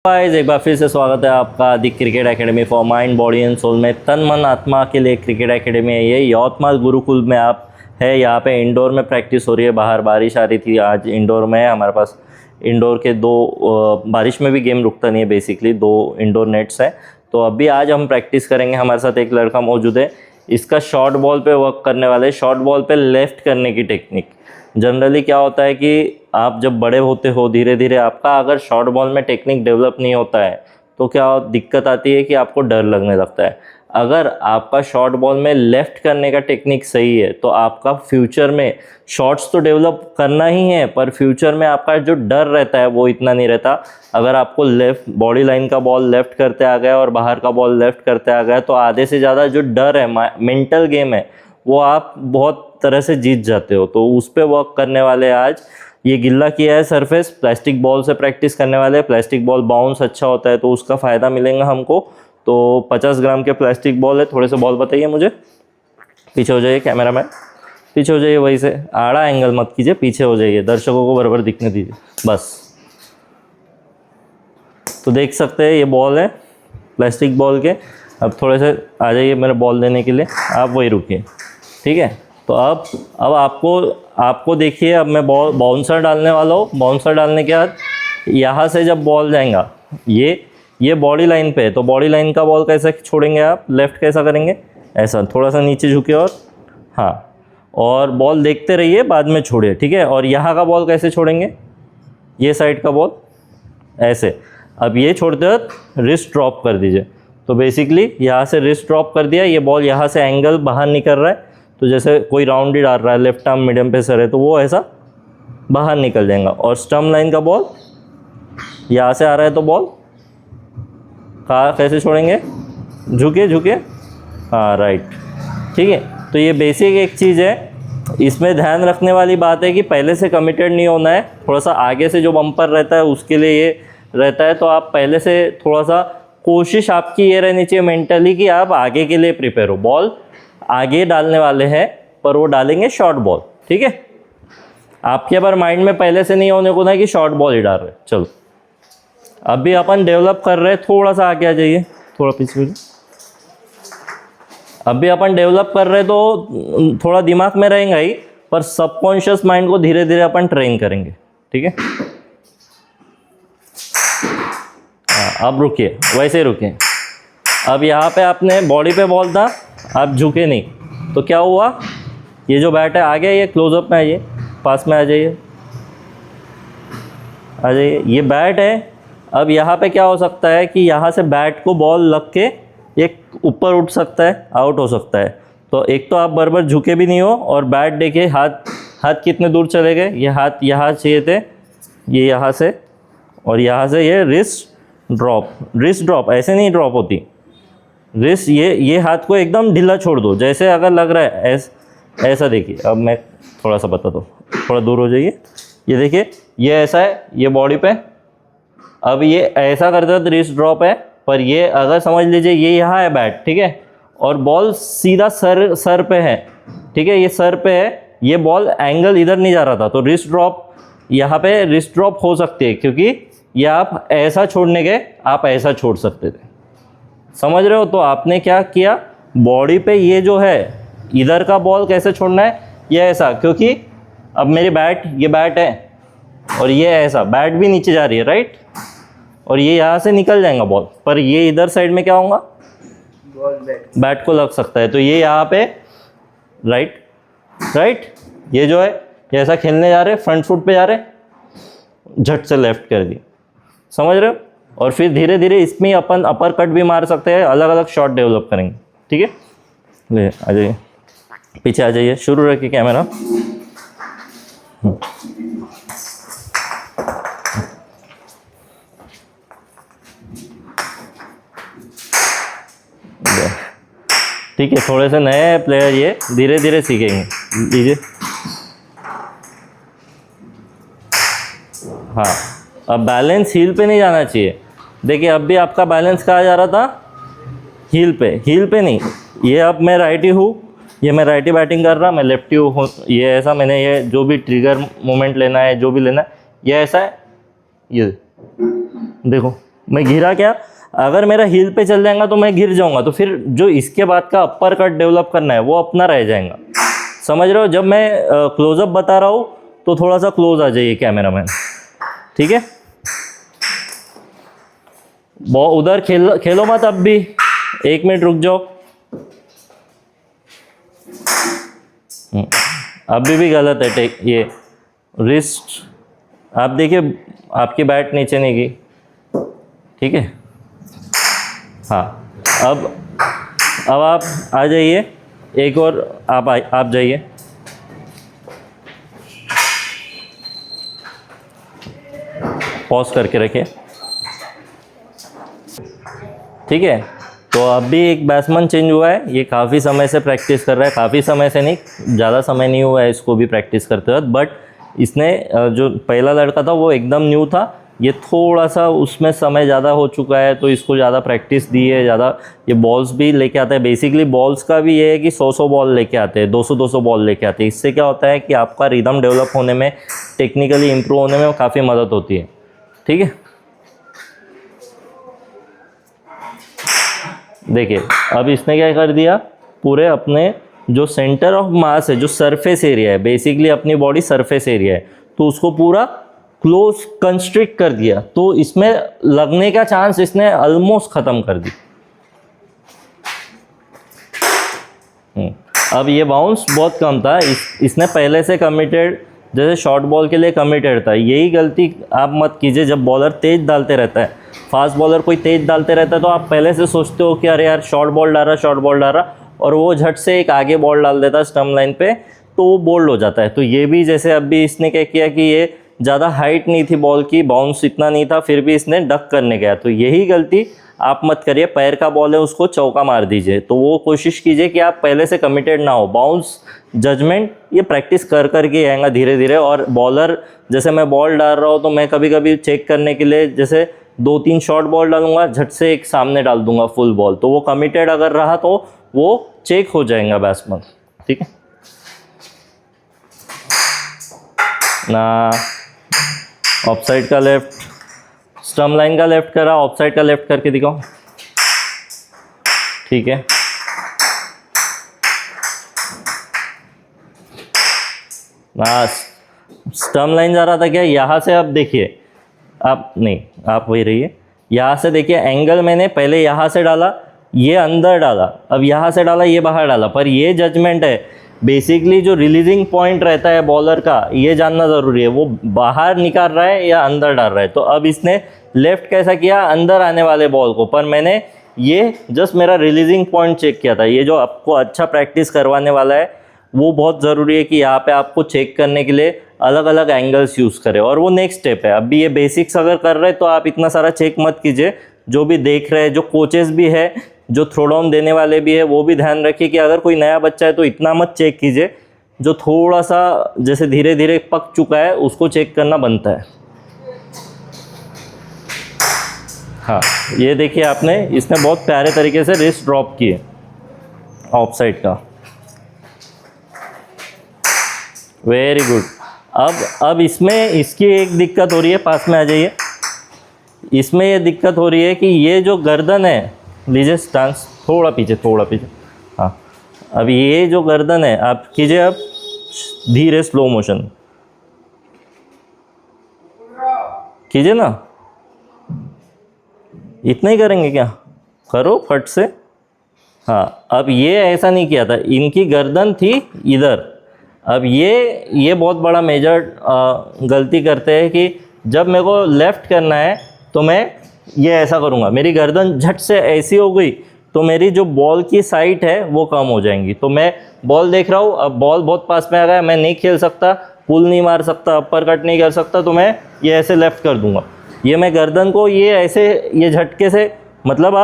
Guys एक बार फिर से स्वागत है आपका the cricket academy for mind body and soul में तन मन आत्मा के लिए क्रिकेट एकेडमी है। ये यवतमाल गुरुकुल में आप है। यहाँ पे इंडोर में प्रैक्टिस हो रही है। बाहर बारिश आ रही थी, आज इंडोर में है। हमारे पास इंडोर के दो बारिश में भी गेम रुकता नहीं है, बेसिकली दो इंडोर नेट्स है। तो अभी आज हम प्रैक्टिस करेंगे। हमारे साथ एक लड़का मौजूद है, इसका शॉर्ट बॉल पे वर्क करने वाले, शॉर्ट बॉल पे लेफ्ट करने की टेक्निक। जनरली क्या होता है कि आप जब बड़े होते हो धीरे धीरे आपका अगर शॉर्ट बॉल में टेक्निक डेवलप नहीं होता है तो क्या दिक्कत आती है कि आपको डर लगने लगता है। अगर आपका शॉर्ट बॉल में लेफ़्ट करने का टेक्निक सही है तो आपका फ्यूचर में शॉट्स तो डेवलप करना ही है, पर फ्यूचर में आपका जो डर रहता है वो इतना नहीं रहता। अगर आपको लेफ़्ट बॉडी लाइन का बॉल लेफ़्ट करते आ गया और बाहर का बॉल लेफ़्ट करते आ गया तो आधे से ज़्यादा जो डर है, मेंटल गेम है, वो आप बहुत तरह से जीत जाते हो। तो उस पर वर्क करने वाले आज ये गिल्ला किया है सरफेस, प्लास्टिक बॉल से प्रैक्टिस करने वाले। प्लास्टिक बॉल बाउंस अच्छा होता है तो उसका फ़ायदा मिलेगा हमको। तो 50 ग्राम के प्लास्टिक बॉल है। थोड़े से बॉल बताइए मुझे। पीछे हो जाइए कैमरामैन, पीछे हो जाइए, वही से आड़ा एंगल मत कीजिए, पीछे हो जाइए, दर्शकों को बराबर दिखने दीजिए बस। तो देख सकते हैं ये बॉल है प्लास्टिक बॉल के। अब थोड़े से आ जाइए मेरे बॉल देने के लिए, आप वही रुकिए, ठीक है। तो अब आपको देखिए, अब मैं बॉल बाउंसर डालने वाला हूँ। बाउंसर डालने के बाद यहाँ से जब बॉल जाएगा ये बॉडी लाइन पे है, तो बॉडी लाइन का बॉल कैसे छोड़ेंगे आप, लेफ़्ट कैसा करेंगे, ऐसा थोड़ा सा नीचे झुके और हाँ, और बॉल देखते रहिए, बाद में छोड़िए, ठीक है। और यहाँ का बॉल कैसे छोड़ेंगे, ये साइड का बॉल ऐसे। अब ये छोड़ते वक्त रिस्ट ड्रॉप कर दीजिए। तो बेसिकली यहाँ से रिस्ट ड्रॉप कर दिया, ये बॉल यहाँ से एंगल बाहर निकल रहा है, तो जैसे कोई राउंड ही डाल रहा है, लेफ्ट आर्म मीडियम पेसर है तो वो ऐसा बाहर निकल जाएगा। और स्टम्प लाइन का बॉल यहाँ से आ रहा है तो बॉल कहाँ कैसे छोड़ेंगे, झुके, हाँ राइट, ठीक है। तो ये बेसिक एक चीज़ है। इसमें ध्यान रखने वाली बात है कि पहले से कमिटेड नहीं होना है। थोड़ा सा आगे से जो बम्पर रहता है उसके लिए ये रहता है, तो आप पहले से थोड़ा सा कोशिश आपकी ये रहनी चाहिए मेंटली कि आप आगे के लिए प्रिपेयर हो। बॉल आगे डालने वाले हैं पर वो डालेंगे शॉर्ट बॉल, ठीक है। आपके पर माइंड में पहले से नहीं होने को ना कि शॉर्ट बॉल ही डाल रहे। चलो अभी अपन डेवलप कर रहे हैं, थोड़ा सा आगे आ जाइए, थोड़ा पीछे। अभी अपन डेवलप कर रहे हैं तो थोड़ा दिमाग में रहेगा ही, पर सबकॉन्शियस माइंड को धीरे धीरे अपन ट्रेन करेंगे, ठीक है। अब रुकिए, वैसे ही रुकिए। अब यहाँ पे आपने बॉडी पे बॉल था, आप झुके नहीं, तो क्या हुआ, ये जो बैट है आ गया, ये क्लोजअप में आइए, पास में आ जाइए, ये बैट है। अब यहाँ पे क्या हो सकता है कि यहाँ से बैट को बॉल लग के एक ऊपर उठ सकता है, आउट हो सकता है। तो एक तो आप बराबर झुके भी नहीं हो, और बैट देखिए हाथ कितने दूर चले गए। ये हाथ यहाँ चाहिए थे, ये यहाँ से, और यहाँ से ये रिस्ट ड्रॉप ऐसे नहीं ड्रॉप होती रिस्ट। ये हाथ को एकदम ढीला छोड़ दो, जैसे अगर लग रहा है ऐसा देखिए। अब मैं थोड़ा सा बता दो, थोड़ा दूर हो जाइए। ये देखिए, ये ऐसा है, ये बॉडी पे। अब ये ऐसा करते तो रिस्ट ड्रॉप है, पर ये अगर समझ लीजिए ये यहाँ है बैट, ठीक है, और बॉल सीधा सर पे है, ठीक है, ये सर पे है, ये बॉल एंगल इधर नहीं जा रहा था, तो रिस्ट ड्रॉप यहाँ पे रिस्ट ड्रॉप हो सकती है, क्योंकि ये आप ऐसा छोड़ने के आप ऐसा छोड़ सकते थे, समझ रहे हो। तो आपने क्या किया, बॉडी पे ये जो है इधर का बॉल कैसे छोड़ना है, ये ऐसा, क्योंकि अब मेरी ये बैट है और ये ऐसा, बैट भी नीचे जा रही है, राइट, और ये यहाँ से निकल जाएगा बॉल, पर ये इधर साइड में क्या होगा, बैट को लग सकता है। तो ये यहाँ पे राइट, ये जो है ये ऐसा खेलने जा रहे, फ्रंट फुट पे जा रहे, झट से लेफ्ट कर दी, समझ रहे हो। और फिर धीरे धीरे इसमें अपन अपर कट भी मार सकते हैं, अलग अलग शॉट डेवलप करेंगे, ठीक है। ले आ जाइए, पीछे आ जाइए, शुरू रखिए कैमरा। ठीक है, थोड़े से नए प्लेयर ये धीरे धीरे सीखेंगे, लीजिए। हाँ, अब बैलेंस हील पे नहीं जाना चाहिए। देखिए अब भी आपका बैलेंस कहाँ जा रहा था, हील पे नहीं। ये अब मैं राइटी हूँ, ये मैं राइटी बैटिंग कर रहा, मैं लेफ्टी हूँ, ये ऐसा, मैंने ये जो भी ट्रिगर मोमेंट लेना है, जो भी लेना है, ये ऐसा है, ये देखो मैं गिरा क्या, अगर मेरा हील पे चल जाएगा तो मैं गिर जाऊंगा, तो फिर जो इसके बाद का अपर कट डेवलप करना है वो अपना रह जाएगा। समझ रहे हो? जब मैं क्लोजअप बता रहा हूँ तो थोड़ा सा क्लोज आ जाइए कैमरामैन, ठीक है? उधर खेलो मत, अब भी 1 मिनट रुक जाओ। अभी भी गलत है टेक, ये रिस्ट आप देखिए, आपकी बैट नीचे नहीं गई, ठीक है? हाँ, अब आप आ जाइए, एक और आप जाइए। पॉज करके रखिए, ठीक है? तो अभी एक बैट्समैन चेंज हुआ है, ये काफ़ी समय से प्रैक्टिस कर रहा है, काफ़ी समय से नहीं, ज़्यादा समय नहीं हुआ है इसको भी प्रैक्टिस करते वक्त, बट इसने जो पहला लड़का था वो एकदम न्यू था, ये थोड़ा सा उसमें समय ज़्यादा हो चुका है, तो इसको ज़्यादा प्रैक्टिस दी है, ज़्यादा ये बॉल्स भी लेके आता है। बेसिकली बॉल्स का भी ये है कि 100 बॉल लेके आते हैं, 200 बॉल लेके आते हैं। इससे क्या होता है कि आपका रिदम डेवलप होने में, टेक्निकली इम्प्रूव होने में काफ़ी मदद होती है, ठीक है? देखिए अब इसने क्या कर दिया, पूरे अपने जो सेंटर ऑफ मास है, जो सरफेस एरिया है, बेसिकली अपनी बॉडी सरफेस एरिया है, तो उसको पूरा क्लोज कंस्ट्रिक्ट कर दिया, तो इसमें लगने का चांस इसने ऑलमोस्ट ख़त्म कर दी। अब ये बाउंस बहुत कम था, इसने पहले से कमिटेड, जैसे शॉर्ट बॉल के लिए कमिटेड था। यही गलती आप मत कीजिए जब बॉलर तेज़ डालते रहता है, फास्ट बॉलर कोई तेज़ डालते रहता है, तो आप पहले से सोचते हो कि अरे यार शॉर्ट बॉल डाल रहा, और वो झट से एक आगे बॉल डाल देता स्टंप लाइन पे, तो वो बोल्ड हो जाता है। तो ये भी जैसे अभी इसने क्या किया कि ये ज़्यादा हाइट नहीं थी बॉल की, बाउंस इतना नहीं था, फिर भी इसने डक करने गया, तो यही गलती आप मत करिए। पैर का बॉल है, उसको चौका मार दीजिए, तो वो कोशिश कीजिए कि आप पहले से कमिटेड ना हो। बाउंस जजमेंट ये प्रैक्टिस कर करके आएगा धीरे धीरे। और बॉलर, जैसे मैं बॉल डाल रहा हूँ तो मैं कभी कभी चेक करने के लिए जैसे 2-3 शॉर्ट बॉल डालूंगा, झट से एक सामने डाल दूंगा फुल बॉल, तो वो कमिटेड अगर रहा तो वो चेक हो जाएगा बैट्समैन, ठीक है ना? ऑफसाइड का लेफ्ट, स्टंप लाइन का लेफ्ट करा, ऑफसाइड का लेफ्ट करके दिखाओ, ठीक है? ना स्टंप लाइन जा रहा था क्या, यहाँ से आप देखिए, आप नहीं, आप वही रहिए, यहाँ से देखिए एंगल मैंने पहले यहाँ से डाला, ये अंदर डाला, अब यहाँ से डाला, ये बाहर डाला, पर ये जजमेंट है। बेसिकली जो रिलीजिंग पॉइंट रहता है बॉलर का, ये जानना ज़रूरी है, वो बाहर निकाल रहा है या अंदर डाल रहा है। तो अब इसने लेफ़्ट कैसा किया, अंदर आने वाले बॉल को, पर मैंने ये जस्ट मेरा रिलीजिंग पॉइंट चेक किया था। ये जो आपको अच्छा प्रैक्टिस करवाने वाला है, वो बहुत ज़रूरी है कि यहाँ पे आपको चेक करने के लिए अलग अलग एंगल्स यूज़ करें, और वो नेक्स्ट स्टेप है। अभी ये बेसिक्स अगर कर रहे हैं तो आप इतना सारा चेक मत कीजिए। जो भी देख रहे हैं, जो कोचेस भी है, जो थ्रो डाउन देने वाले भी है, वो भी ध्यान रखिए कि अगर कोई नया बच्चा है तो इतना मत चेक कीजिए। जो थोड़ा सा जैसे धीरे धीरे पक चुका है उसको चेक करना बनता है। हाँ, ये देखिए आपने, इसने बहुत प्यारे तरीके से रिस्ट ड्रॉप किए ऑफ साइड का, वेरी गुड। अब इसमें इसकी एक दिक्कत हो रही है, पास में आ जाइए। इसमें ये दिक्कत हो रही है कि ये जो गर्दन है, लीजिए स्टांस थोड़ा पीछे, हाँ, अब ये जो गर्दन है, आप कीजिए अब धीरे स्लो मोशन कीजिए ना, इतना ही करेंगे क्या, करो फट से। हाँ, अब ये ऐसा नहीं किया था, इनकी गर्दन थी इधर। अब ये बहुत बड़ा मेजर गलती करते हैं कि जब मेरे को लेफ़्ट करना है तो मैं ये ऐसा करूँगा, मेरी गर्दन झट से ऐसी हो गई तो मेरी जो बॉल की साइट है वो कम हो जाएंगी। तो मैं बॉल देख रहा हूँ, अब बॉल बहुत पास में आ गया, मैं नहीं खेल सकता, पुल नहीं मार सकता, अपर कट नहीं कर सकता, तो मैं ये ऐसे लेफ़्ट कर दूँगा। ये मैं गर्दन को ये ऐसे, ये झटके से, मतलब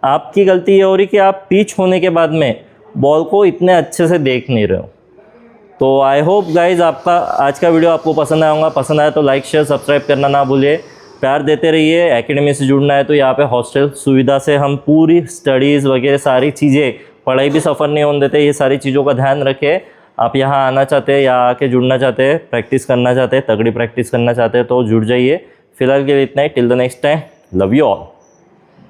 आपकी गलती ये हो रही कि आप पिच होने के बाद में बॉल को इतने अच्छे से देख नहीं रहे हो। तो आई होप गाइज़ आपका आज का वीडियो आपको पसंद आया होगा। पसंद आया तो लाइक शेयर सब्सक्राइब करना ना भूलिए, प्यार देते रहिए। एकेडमी से जुड़ना है तो यहाँ पे हॉस्टल सुविधा से हम पूरी स्टडीज़ वगैरह सारी चीज़ें, पढ़ाई भी सफ़र नहीं होने देते, ये सारी चीज़ों का ध्यान रखें। आप यहाँ आना चाहते हैं, यहाँ आके जुड़ना चाहते हैं, प्रैक्टिस करना चाहते हैं, तगड़ी प्रैक्टिस करना चाहते हैं तो जुड़ जाइए। फिलहाल के लिए इतना ही, till the next time, love you all.